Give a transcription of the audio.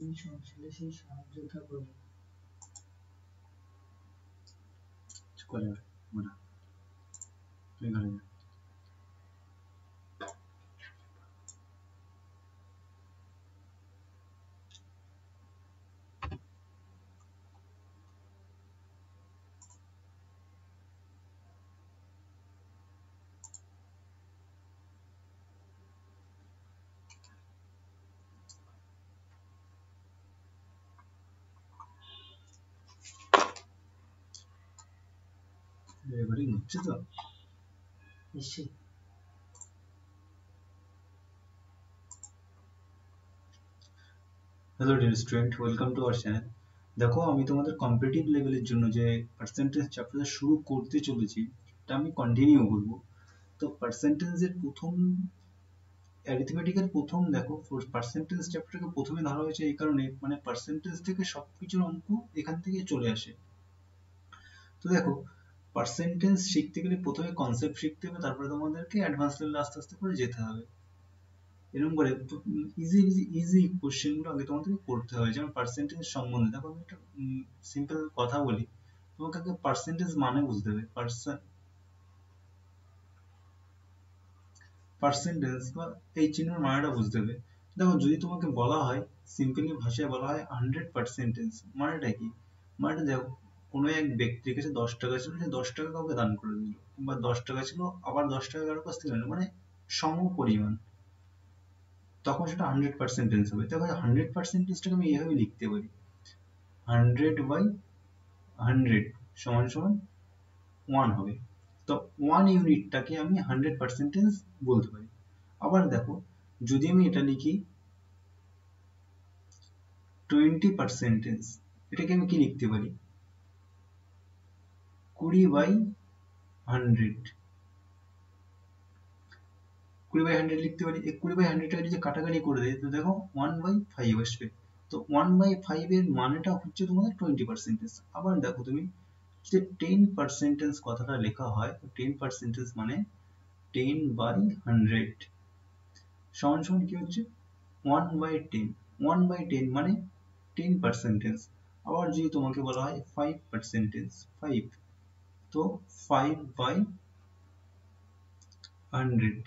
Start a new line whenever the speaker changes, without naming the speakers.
সেই সংসারে সেই সাহায্যটা করবে
করে মোরা তুই ঘরে যা রেকর্ডিং হচ্ছে তো
নিশ্চয়ই।
Hello dear student, welcome to our channel. দেখো, আমি তোমাদের কম্পিটিটিভ লেভেলের জন্য যে পার্সেন্টেজ চ্যাপ্টারটা শুরু করতে চলেছি এটা আমি কন্টিনিউ করব। তো পার্সেন্টেজের প্রথম অ্যারিথমেটিকের প্রথম দেখো পার্সেন্টেজ চ্যাপ্টারকে প্রথমে ধরা হয়েছে এই কারণে, মানে পার্সেন্টেজ থেকে সবকিছুর অঙ্ক এখান থেকে চলে আসে। তো দেখো, পার্সেন্টেজ শিখতে গেলে প্রথমে কনসেপ্ট শিখতে হবে, তারপরে তোমাদেরকে অ্যাডভান্স লেভেলে আস্তে আস্তে করে যেতে হবে। এরকম করে ইজি ইজি ইজি কোশ্চেন গুলো আগে তোমাদেরকে পড়তে হবে। যেমন পার্সেন্টেজ সম্বন্ধে দেখো, আমি একটা সিম্পল কথা বলি, তোমাকে আগে পার্সেন্টেজ মানে বুঝতে হবে। পার্সেন্টেজ বা এই চিহ্নের মানেটা বুঝতে হবে। দেখো, যদি তোমাকে বলা হয়, সিম্পলি ভাষায় বলা হয় 100%, মানেটা কি? মানেটা দেখো, কোনো এক ব্যক্তির কাছে 10 টাকা ছিল, সে 10 টাকা কাউকে দান করে দিল, বা 10 টাকা ছিল আবার 10 টাকা কারোর কাছ থেকে নিল, মানে সম পরিমাণ, তখন সেটা 100% হবে। দেখো, 100%টাকে আমি এইভাবে লিখতে পারি, 100/100 সমান সমান 1 হবে। তো 1 ইউনিটটাকে আমি 100% বলতে পারি। আবার দেখো, যদি আমি এটা লিখি 20%, এটাকে আমি কি লিখতে পারি? 20/100, 20/100 লিখতে পারি। এই 20/100টাকে যদি কাটাকাটি করে দেয়, তো দেখো 1/5 আসবে। তো 1/5 এর মানেটা হচ্ছে তোমাদের 20%। আবার দেখো, তুমি যে 10% কথাটা লেখা হয়, 10% মানে 10/100 সমান সমান কি হচ্ছে? 1/10। 1/10 মানে 10%। আবার যদি তোমাকে বলা হয় 5%, 5, তো 5/100